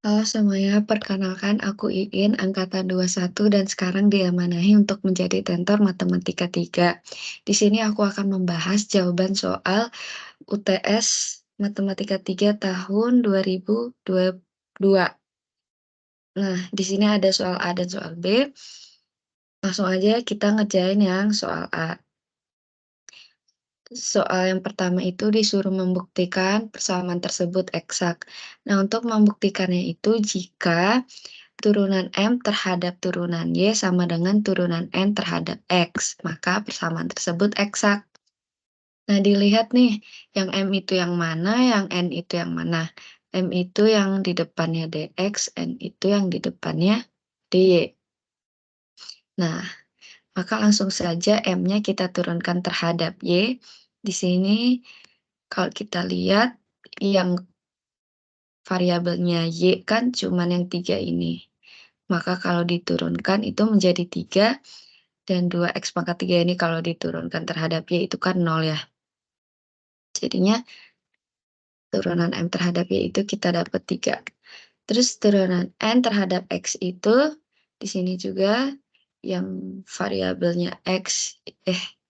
Halo semuanya, perkenalkan aku Iin, angkatan 21 dan sekarang diamanahi untuk menjadi tentor Matematika 3. Di sini aku akan membahas jawaban soal UTS Matematika 3 tahun 2022. Nah, di sini ada soal A dan soal B. Langsung aja kita ngerjain yang soal A. Soal yang pertama itu disuruh membuktikan persamaan tersebut eksak. Nah, untuk membuktikannya itu jika turunan M terhadap turunan Y sama dengan turunan N terhadap X, maka persamaan tersebut eksak. Nah, dilihat nih, yang M itu yang mana, yang N itu yang mana. M itu yang di depannya DX, N itu yang di depannya DY. Nah, maka langsung saja M-nya kita turunkan terhadap Y. Di sini, kalau kita lihat, yang variabelnya Y kan cuman yang 3 ini. Maka kalau diturunkan itu menjadi 3, dan 2x pangkat 3 ini kalau diturunkan terhadap Y itu kan 0 ya. Jadinya turunan M terhadap Y itu kita dapat 3. Terus turunan N terhadap X itu di sini juga yang variabelnya X,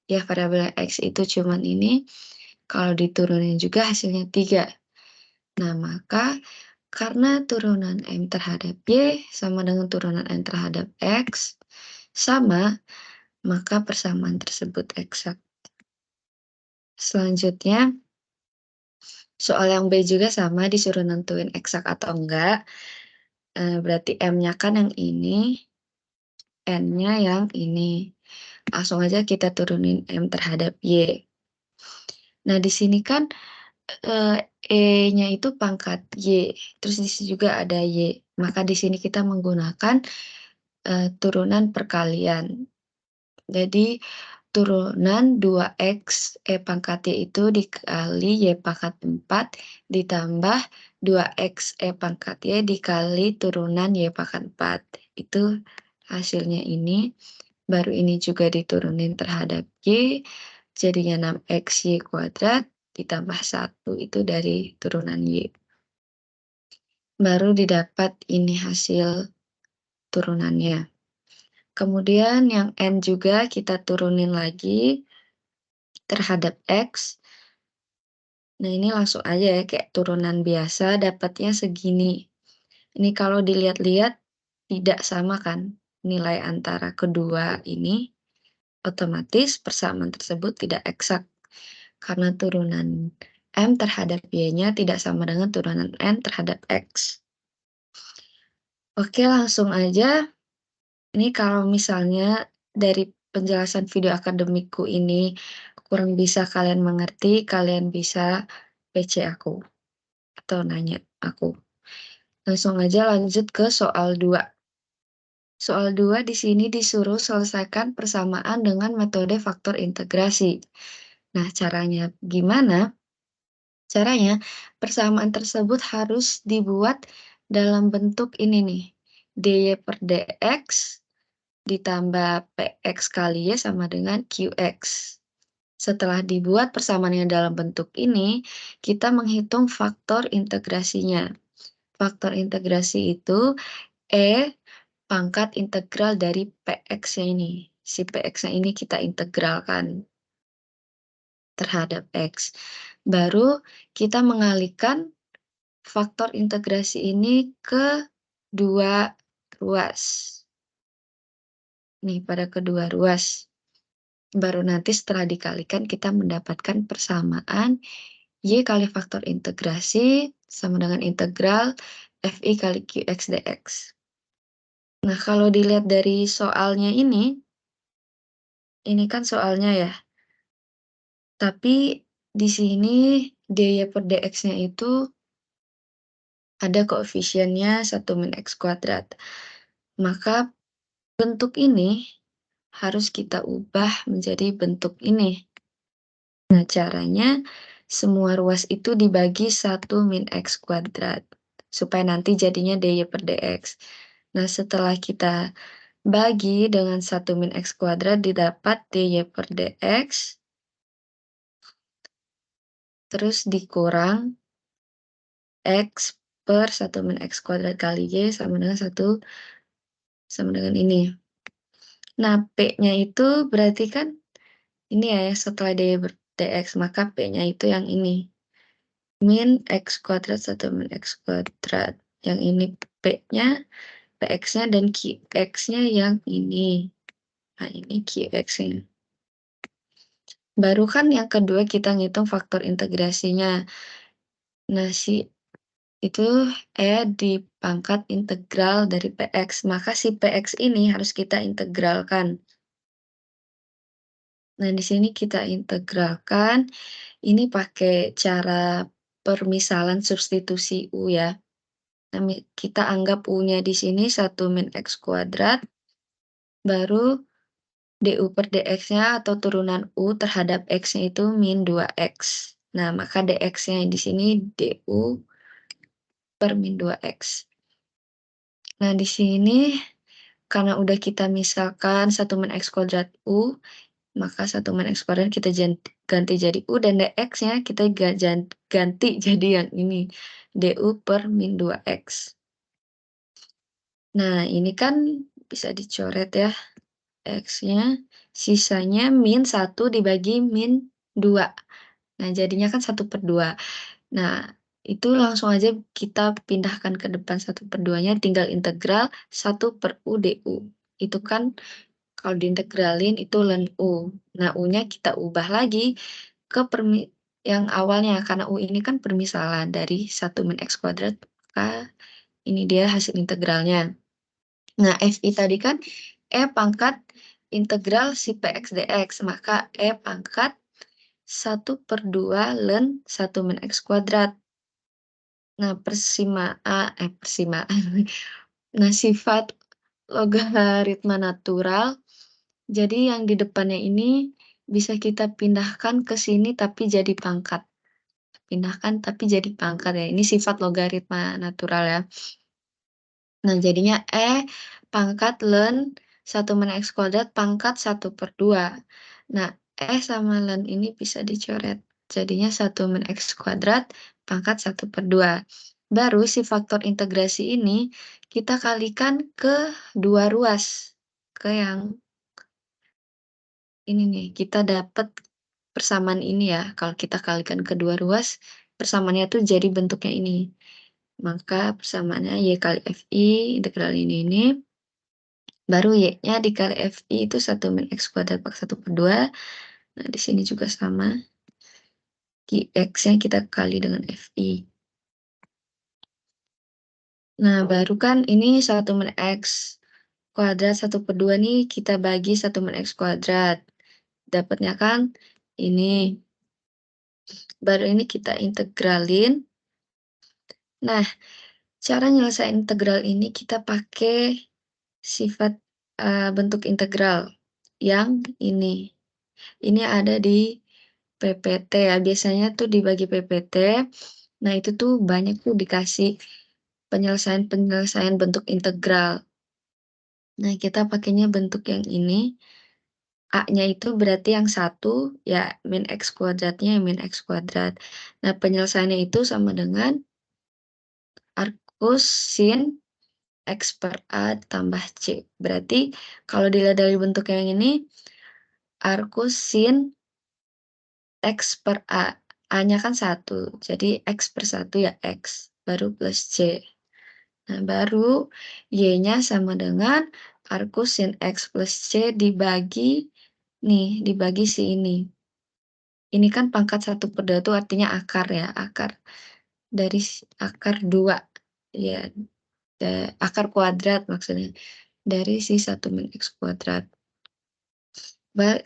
ya variabelnya X itu cuman ini, kalau diturunin juga hasilnya 3. Nah, maka karena turunan M terhadap Y sama dengan turunan N terhadap X sama, maka persamaan tersebut eksak. Selanjutnya, soal yang B juga sama, disuruh nentuin eksak atau enggak. Berarti M-nya kan yang ini, N-nya yang ini. Langsung aja kita turunin M terhadap Y. Nah, di sini kan E-nya itu pangkat Y, terus di sini juga ada Y. Maka di sini kita menggunakan turunan perkalian. Jadi turunan 2x E pangkat Y itu dikali Y pangkat 4 ditambah 2x E pangkat Y dikali turunan Y pangkat 4. Itu hasilnya ini. Baru ini juga diturunin terhadap Y, jadinya 6x Y kuadrat ditambah 1 itu dari turunan Y. Baru didapat ini hasil turunannya. Kemudian yang N juga kita turunin lagi terhadap X. Nah, ini langsung aja ya, kayak turunan biasa dapatnya segini. Ini kalau dilihat-lihat tidak sama kan nilai antara kedua ini, otomatis persamaan tersebut tidak eksak. Karena turunan M terhadap Y-nya tidak sama dengan turunan N terhadap X. Oke, langsung aja. Ini kalau misalnya dari penjelasan video akademikku ini kurang bisa kalian mengerti, kalian bisa PC aku atau nanya aku. Langsung aja lanjut ke soal 2. Soal 2 di sini disuruh selesaikan persamaan dengan metode faktor integrasi. Nah, caranya gimana? Caranya, persamaan tersebut harus dibuat dalam bentuk ini nih, dy per dx ditambah px kali y sama dengan qx. Setelah dibuat persamaannya dalam bentuk ini, kita menghitung faktor integrasinya. Faktor integrasi itu E pangkat integral dari px-nya ini. Si px-nya ini kita integralkan terhadap X. Baru kita mengalihkan faktor integrasi ini ke dua ruas. Nih, pada kedua ruas. Baru nanti setelah dikalikan kita mendapatkan persamaan Y kali faktor integrasi sama dengan integral FI kali QX dx. Nah, kalau dilihat dari soalnya ini kan soalnya ya. Tapi di sini dy per dx-nya itu ada koefisiennya 1 min x kuadrat. Maka bentuk ini harus kita ubah menjadi bentuk ini. Nah, caranya semua ruas itu dibagi 1 min x kuadrat. Supaya nanti jadinya dy per dx. Nah, setelah kita bagi dengan 1 min x kuadrat didapat dy per dx. Terus dikurang x per 1 min X kuadrat kali Y sama dengan ini. Nah, P-nya itu berarti kan ini ya, setelah dx, maka P-nya itu yang ini. Min X kuadrat 1 min X kuadrat. Yang ini P-nya, Px-nya, dan Qx-nya yang ini. Nah, ini Qx-nya. Baru kan yang kedua kita ngitung faktor integrasinya. Nah, itu dipangkat integral dari Px. Maka si Px ini harus kita integralkan. Nah, di sini kita integralkan. Ini pakai cara permisalan substitusi U ya. Nah, kita anggap U-nya di sini 1 min X kuadrat, baru du per dx-nya atau turunan U terhadap X-nya itu min 2X. Nah, maka dx-nya di sini du per min 2X. Nah, di sini karena udah kita misalkan 1 min X kuadrat U, maka 1 min X kuadrat kita ganti jadi U, dan dx-nya kita ganti jadi yang ini, du per min 2X. Nah, ini kan bisa dicoret ya, X-nya, sisanya min 1 dibagi min 2. Nah, jadinya kan 1/2. Nah, itu langsung aja kita pindahkan ke depan 1/2-nya, tinggal integral 1/U du. Itu kan kalau diintegralin itu ln U. Nah, U-nya kita ubah lagi ke yang awalnya, karena U ini kan permisalan dari 1 min X kuadrat, maka ini dia hasil integralnya. Nah, FI tadi kan pangkat integral si Px dx, maka pangkat 1/2 ln 1 min X kuadrat. Nah, persimaan. Nah, sifat logaritma natural, jadi yang di depannya ini bisa kita pindahkan ke sini tapi jadi pangkat. Pindahkan tapi jadi pangkat ya, ini sifat logaritma natural ya. Nah, jadinya pangkat ln 1 min X kuadrat pangkat 1/2. Nah, sama ln ini bisa dicoret. Jadinya 1 min X kuadrat pangkat 1/2. Baru si faktor integrasi ini kita kalikan ke 2 ruas. Ke yang ini nih, kita dapat persamaan ini ya. Kalau kita kalikan ke 2 ruas, persamaannya tuh jadi bentuknya ini. Maka persamaannya Y kali FI, integral ini, baru Y-nya dikali FI itu 1 min X kuadrat pangkat 1/2. Nah, di sini juga sama. Qx-nya kita kali dengan FI. Nah, baru kan ini 1 min X kuadrat 1/2 nih kita bagi 1 min X kuadrat. Dapatnya kan ini. Baru ini kita integralin. Nah, cara nyelesain integral ini kita pakai sifat bentuk integral yang ini. Ini ada di PPT ya, biasanya tuh dibagi PPT. Nah, itu tuh banyak tuh dikasih penyelesaian-penyelesaian bentuk integral. Nah, kita pakainya bentuk yang ini. A-nya itu berarti yang 1, ya min X kuadratnya min X kuadrat. Nah, penyelesaiannya itu sama dengan arcus sin X per A tambah C. Berarti kalau dilihat dari bentuk yang ini, arcus sin X per A. A-nya kan 1, jadi X per 1 ya X, baru plus C. Nah, baru Y-nya sama dengan arcus sin X plus C dibagi si ini. Ini kan pangkat 1/2 itu artinya akar ya, akar dari akar 2, ya, akar kuadrat maksudnya, dari si 1 min X kuadrat.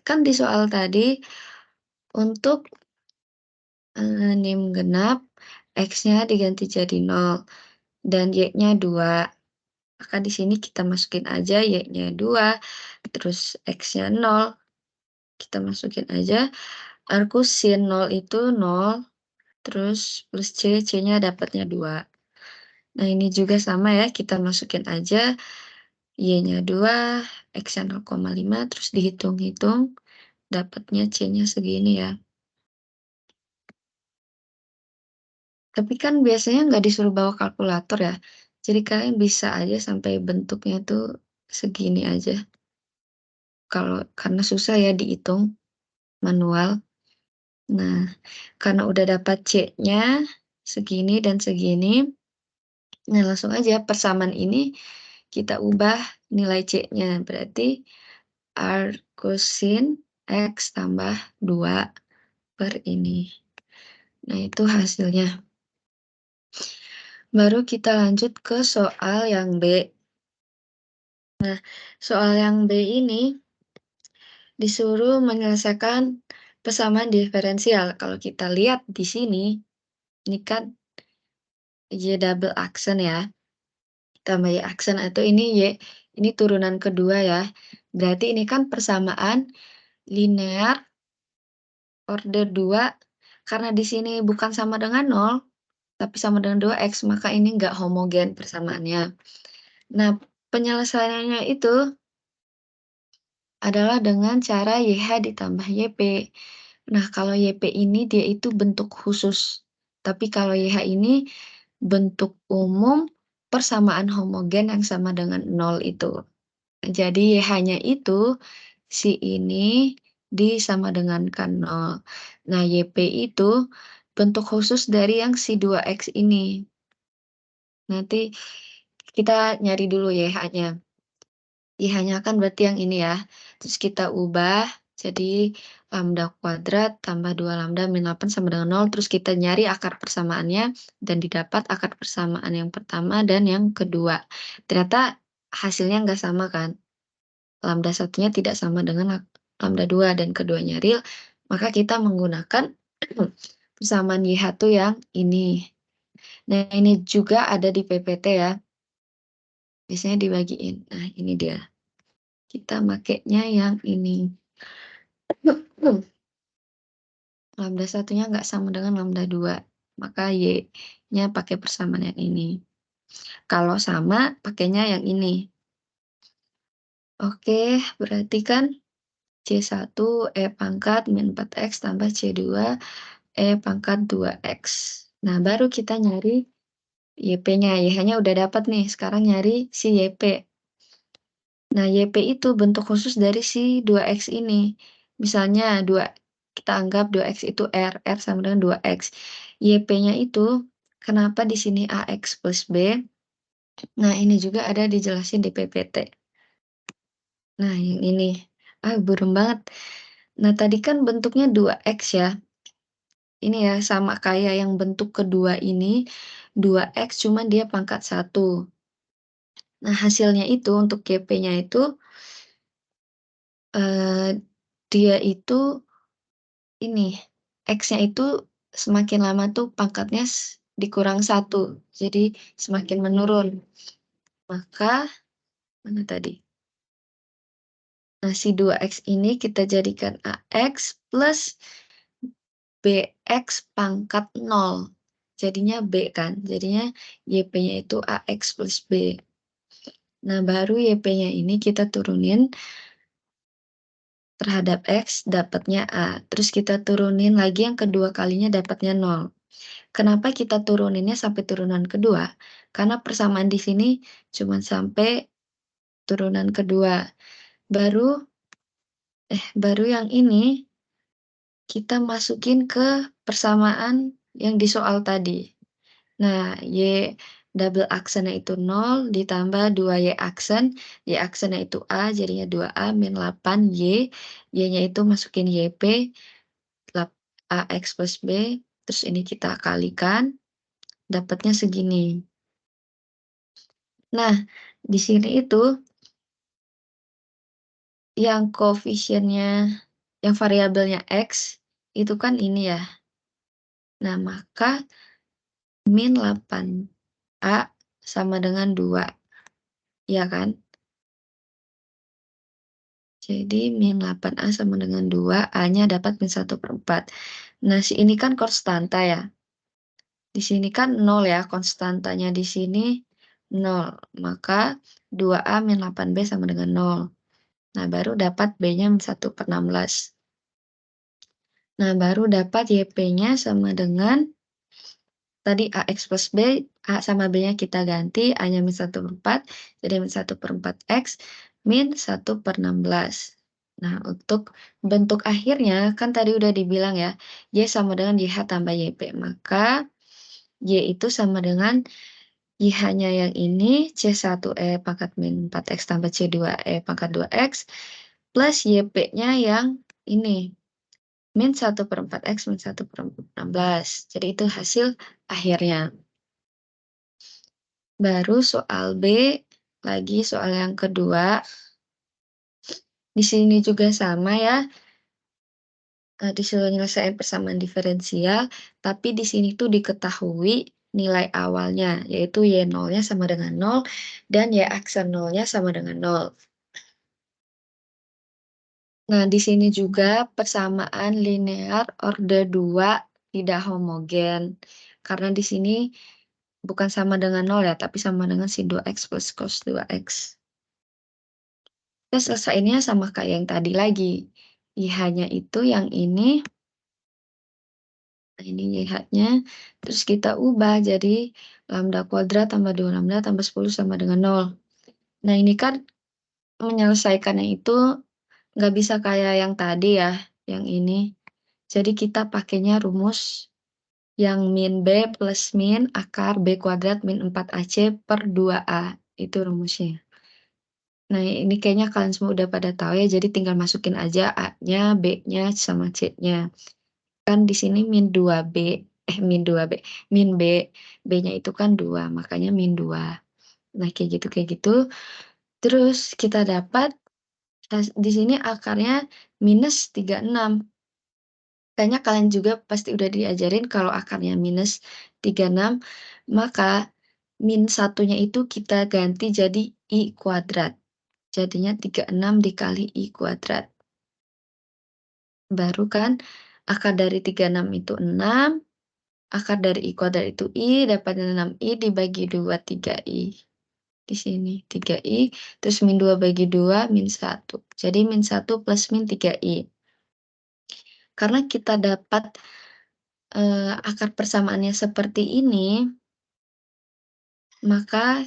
Kan di soal tadi, untuk nim genap, X-nya diganti jadi 0, dan Y-nya 2. Maka di sini kita masukin aja Y-nya 2, terus X-nya 0, kita masukin aja. Arcus sin 0 itu 0, terus plus C, C-nya dapatnya 2. Nah, ini juga sama ya, kita masukin aja Y-nya 2, X-nya 0,5, terus dihitung-hitung, dapatnya C-nya segini ya. Tapi kan biasanya nggak disuruh bawa kalkulator ya, jadi kalian bisa aja sampai bentuknya tuh segini aja, karena susah ya dihitung manual. Nah, karena udah dapat C-nya segini dan segini, nah langsung aja persamaan ini kita ubah nilai C-nya, berarti arccosin X tambah 2 per ini. Nah, itu hasilnya. Baru kita lanjut ke soal yang B. Nah, soal yang B ini disuruh menyelesaikan persamaan diferensial. Kalau kita lihat di sini, ini kan Y double aksen ya, tambah Y aksen atau ini Y, ini turunan kedua ya. Berarti ini kan persamaan linear order 2, karena di sini bukan sama dengan 0, tapi sama dengan 2x, maka ini nggak homogen persamaannya. Nah, penyelesaiannya itu adalah dengan cara YH ditambah YP. Nah, kalau YP ini dia itu bentuk khusus, tapi kalau YH ini bentuk umum persamaan homogen yang sama dengan 0 itu. Jadi YH-nya itu si ini disama dengankan 0. Nah, YP itu bentuk khusus dari yang si 2x ini. Nanti kita nyari dulu YH-nya. YH-nya kan berarti yang ini ya. Terus kita ubah jadi lambda kuadrat tambah 2 lambda min 8 sama dengan 0. Terus kita nyari akar persamaannya dan didapat akar persamaan yang pertama dan yang kedua. Ternyata hasilnya nggak sama kan. Lambda satunya tidak sama dengan lambda 2 dan keduanya real. Maka kita menggunakan persamaan YH tuh yang ini. Nah, ini juga ada di PPT ya. Biasanya dibagiin. Nah, ini dia. Kita makainya yang ini. Lambda satunya nggak sama dengan lambda 2, maka Y-nya pakai persamaan yang ini. Kalau sama, pakainya yang ini. Oke, berarti kan C1 E pangkat min 4X tambah C2 E pangkat 2X. Nah, baru kita nyari YP-nya. YH-nya udah dapat nih, sekarang nyari si YP. Nah, YP itu bentuk khusus dari si 2X ini. Misalnya kita anggap 2X itu R sama dengan 2X. YP-nya itu, kenapa di sini AX plus B? Nah, ini juga ada dijelasin di PPT. Nah, yang ini. Burem banget. Nah, tadi kan bentuknya 2X ya. Ini ya, sama kayak yang bentuk kedua ini, 2X cuman dia pangkat 1. Nah, hasilnya itu untuk YP-nya itu, eh, dia itu ini, X-nya itu semakin lama tuh pangkatnya dikurang 1, jadi semakin menurun. Maka, mana tadi? Nah, si 2X ini kita jadikan AX plus BX pangkat 0. Jadinya B kan, jadinya YP-nya itu AX plus B. Nah, baru YP-nya ini kita turunin terhadap X, dapatnya A. Terus kita turunin lagi yang kedua kalinya dapatnya 0. Kenapa kita turuninnya sampai turunan kedua? Karena persamaan di sini cuma sampai turunan kedua. Baru yang ini kita masukin ke persamaan yang di soal tadi. Nah, Y double aksennya itu 0 ditambah 2Y aksen. Y aksennya itu A, jadinya 2A min 8Y. Y-nya itu masukin YP, AX plus B. Terus ini kita kalikan, dapatnya segini. Nah, di sini itu yang koefisiennya, yang variabelnya X, itu kan ini ya. Nah, maka min 8A sama dengan 2, ya kan? Jadi min 8A sama dengan 2, A-nya dapat min 1/4. Nah, si ini kan konstanta ya. Di sini kan 0 ya, konstantanya di sini 0. Maka 2A min 8B sama dengan 0. Nah, baru dapat B-nya min 1/16. Nah, baru dapat YP-nya sama dengan tadi AX plus B, A sama B-nya kita ganti, A-nya min 1/4, jadi min 1/4 X, min 1/16. Nah, untuk bentuk akhirnya, kan tadi udah dibilang ya, Y sama dengan YH tambah YP, maka Y itu sama dengan YH-nya yang ini, C1E pangkat min 4X tambah C2E pangkat 2X, plus YP-nya yang ini, min 1/4X min 1/16. Jadi itu hasil akhirnya. Baru soal B, lagi soal yang kedua. Di sini juga sama ya, disuruh nyelesain persamaan diferensial, tapi di sini tuh diketahui nilai awalnya, yaitu Y0-nya sama dengan 0 dan Y aksen 0-nya sama dengan 0. Nah, di sini juga persamaan linear order 2 tidak homogen. Karena di sini bukan sama dengan 0 ya, tapi sama dengan sin 2x plus cos 2x. Kita selesaiinnya sama kayak yang tadi lagi. YH-nya itu yang ini, nah ini YH-nya, terus kita ubah jadi lambda kuadrat tambah 2 lambda tambah 10 sama dengan 0. Nah, ini kan menyelesaikannya itu nggak bisa kayak yang tadi ya, yang ini. Jadi kita pakainya rumus yang min B plus min akar B kuadrat min 4AC per 2A. Itu rumusnya. Nah, ini kayaknya kalian semua udah pada tahu ya, jadi tinggal masukin aja A-nya, B-nya, sama C-nya. Kan di sini min 2B, min 2B, min B, B-nya itu kan 2, makanya min 2. Nah, kayak gitu. Terus kita dapat, di sini akarnya -36. Kayaknya kalian juga pasti udah diajarin kalau akarnya -36, maka min satunya itu kita ganti jadi I kuadrat. Jadinya 36 dikali I kuadrat. Baru kan akar dari 36 itu 6, akar dari I kuadrat itu I, dapat 6I dibagi 2, 3I. Di sini 3I, terus min 2 bagi 2, min 1. Jadi min 1 plus min 3I. Karena kita dapat akar persamaannya seperti ini, maka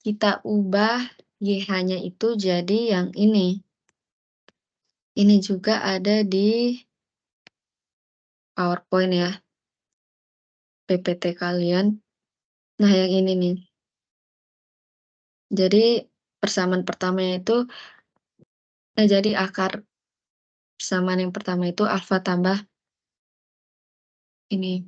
kita ubah YH-nya itu jadi yang ini. Ini juga ada di PowerPoint ya, PPT kalian. Nah, yang ini nih. Jadi persamaan pertamanya itu, jadi akar persamaan yang pertama itu alfa tambah ini.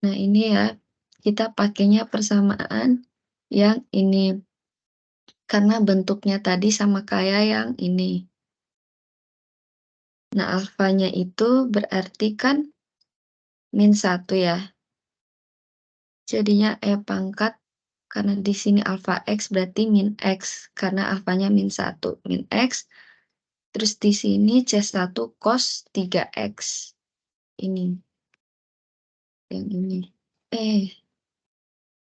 Nah, ini ya, kita pakainya persamaan yang ini. Karena bentuknya tadi sama kayak yang ini. Nah, alfanya itu berarti kan min 1 ya. Jadinya E pangkat, karena di sini alfa X berarti min X, karena alfanya min 1, min X. Terus di sini C1 cos 3X. Ini, yang ini.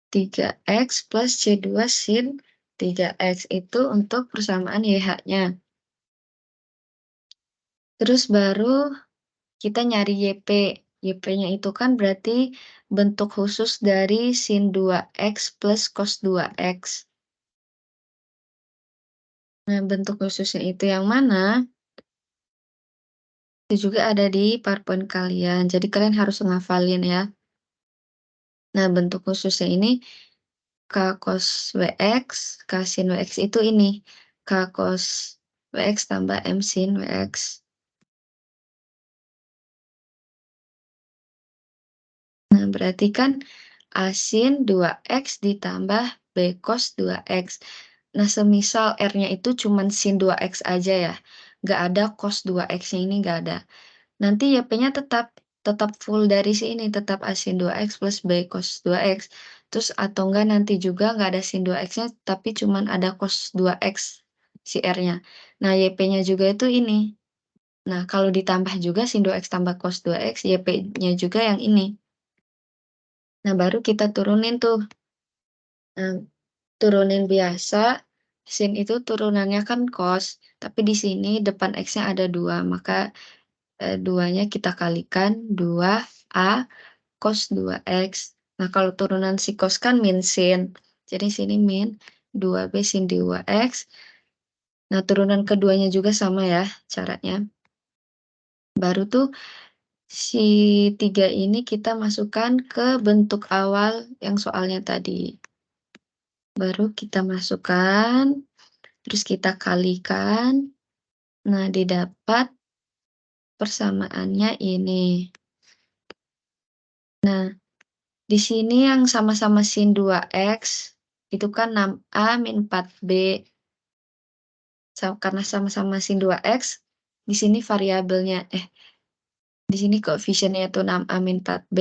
3X plus C2 sin 3X itu untuk persamaan YH-nya. Terus baru kita nyari YP. YP-nya itu kan berarti bentuk khusus dari sin 2X plus cos 2X. Nah, bentuk khususnya itu yang mana? Itu juga ada di PowerPoint kalian. Jadi kalian harus ngafalin ya. Nah, bentuk khususnya ini K cos WX, K sin WX itu ini. K cos WX tambah M sin WX. Nah, berarti kan A sin 2X ditambah B cos 2X. Nah, semisal R-nya itu cuman sin 2X aja ya. Nggak ada cos 2X-nya ini nggak ada. Nanti YP-nya tetap full dari si ini, tetap A sin 2X plus B cos 2X. Terus atau enggak nanti juga nggak ada sin 2X-nya, tapi cuman ada cos 2X si R-nya. Nah, YP-nya juga itu ini. Nah, kalau ditambah juga sin 2X tambah cos 2X, YP-nya juga yang ini. Nah, baru kita turunin tuh. Nah, turunin biasa, sin itu turunannya kan cos, tapi di sini depan X-nya ada 2, maka 2-nya kita kalikan 2A cos 2X. Nah, kalau turunan si cos kan min sin, jadi sini min 2B sin 2X. Nah, turunan keduanya juga sama ya caranya. Baru tuh si 3 ini kita masukkan ke bentuk awal yang soalnya tadi. Baru kita masukkan, terus kita kalikan. Nah, didapat persamaannya ini. Nah, di sini yang sama-sama sin 2X, itu kan 6A min 4B. Karena sama-sama sin 2X, di sini variabelnya, di sini koefisiennya itu 6A min 4B,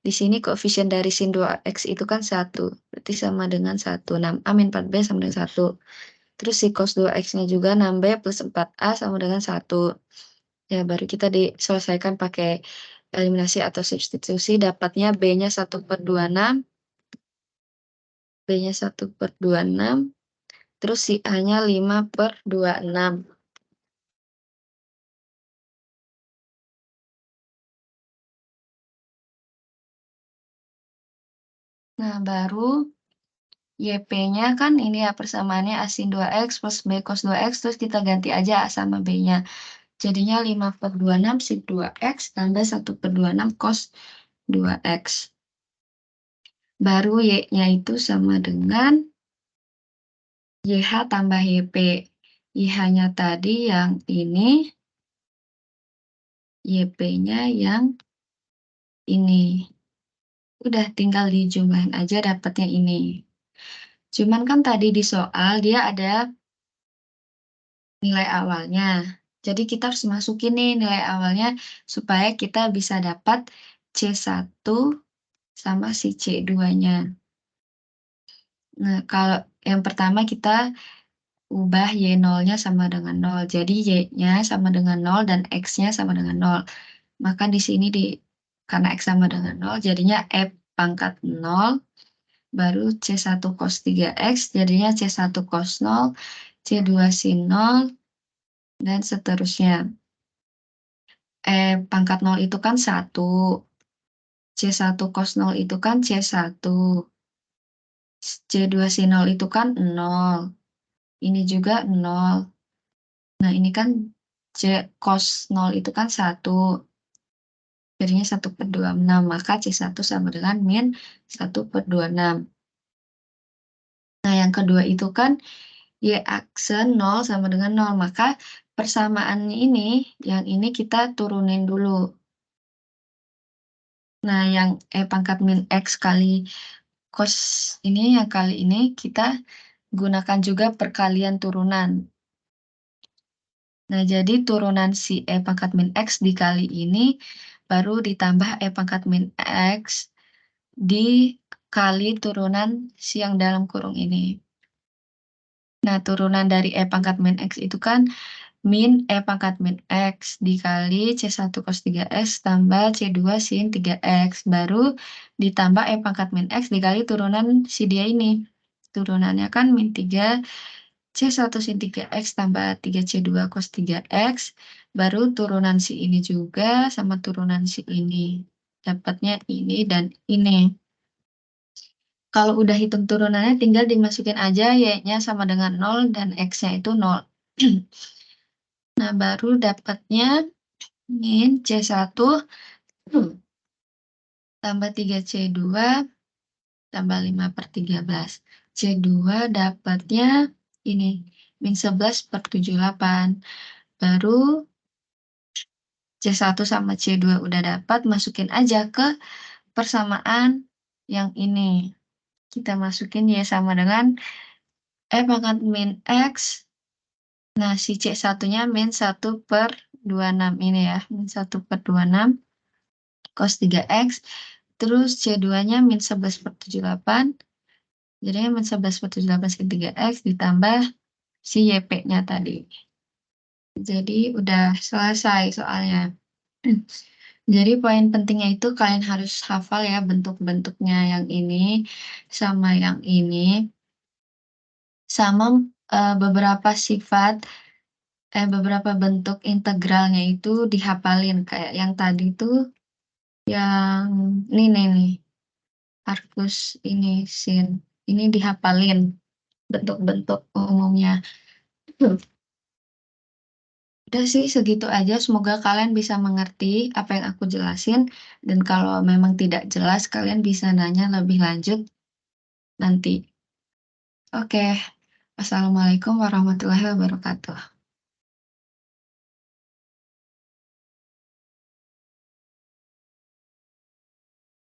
di sini koefisien dari sin 2X itu kan 1, berarti sama dengan 1. 6A min 4B sama dengan 1. Terus si cos 2X-nya juga 6B plus 4A sama dengan 1. Ya, baru kita diselesaikan pakai eliminasi atau substitusi, dapatnya B-nya 1/26, B-nya 1/26, terus si A-nya 5/26. Nah, baru YP-nya kan ini ya persamaannya A sin 2X plus B cos 2X, terus kita ganti aja A sama B-nya. Jadinya 5/26 sin 2X tambah 1/26 cos 2X. Baru Y-nya itu sama dengan YH tambah YP. YH-nya tadi yang ini, YP-nya yang ini. Udah tinggal dijumlahin aja dapatnya ini. Cuman kan tadi di soal dia ada nilai awalnya. Jadi kita harus masukin nih nilai awalnya supaya kita bisa dapat C1 sama si C2-nya. Nah, kalau yang pertama kita ubah Y0-nya sama dengan 0. Jadi Y-nya sama dengan 0 dan X-nya sama dengan 0. Maka di sini karena X sama dengan 0, jadinya E pangkat 0, baru C1 cos 3X, jadinya C1 cos 0, C2 sin 0, dan seterusnya. E pangkat 0 itu kan 1, C1 cos 0 itu kan C1, C2 sin 0 itu kan 0, ini juga 0. Nah, ini kan C cos 0 itu kan 1, jadinya 1/26, maka C1 sama dengan min 1/26. Nah, yang kedua itu kan Y akse 0 sama dengan 0, maka persamaan ini, yang ini kita turunin dulu. Nah, yang E pangkat min X kali cos ini, yang kali ini kita gunakan juga perkalian turunan. Nah, jadi turunan si E pangkat min X dikali ini, baru ditambah E pangkat min X dikali turunan si yang dalam kurung ini. Nah, turunan dari E pangkat min X itu kan min E pangkat min X dikali C1 cos 3X tambah C2 sin 3X. Baru ditambah E pangkat min X dikali turunan si dia ini. Turunannya kan min 3 C1 sin 3X tambah 3C2 cos 3X. Baru turunan si ini juga sama turunan si ini. Dapatnya ini dan ini. Kalau udah hitung turunannya tinggal dimasukin aja Y-nya sama dengan 0 dan X-nya itu 0. Nah, baru dapatnya min C1 tambah 3C2 tambah 5/13. C2 dapatnya ini, min 11/78. Baru C1 sama C2 udah dapat, masukin aja ke persamaan yang ini. Kita masukin Y sama dengan E pangkat min X. Nah, si C1-nya min 1/26 ini ya, min 1/26 cos 3X. Terus C2-nya min 11/78. Jadinya min 11/78 sin 3X ditambah si YP-nya tadi. Jadi udah selesai soalnya. Jadi poin pentingnya itu kalian harus hafal ya bentuk-bentuknya yang ini, sama yang ini, sama, beberapa bentuk integralnya itu dihafalin. Kayak yang tadi tuh yang ini nih, arcus ini, sin, ini dihafalin bentuk-bentuk umumnya. Hmm. Udah sih segitu aja, semoga kalian bisa mengerti apa yang aku jelasin, dan kalau memang tidak jelas kalian bisa nanya lebih lanjut nanti. Oke, assalamualaikum warahmatullahi wabarakatuh.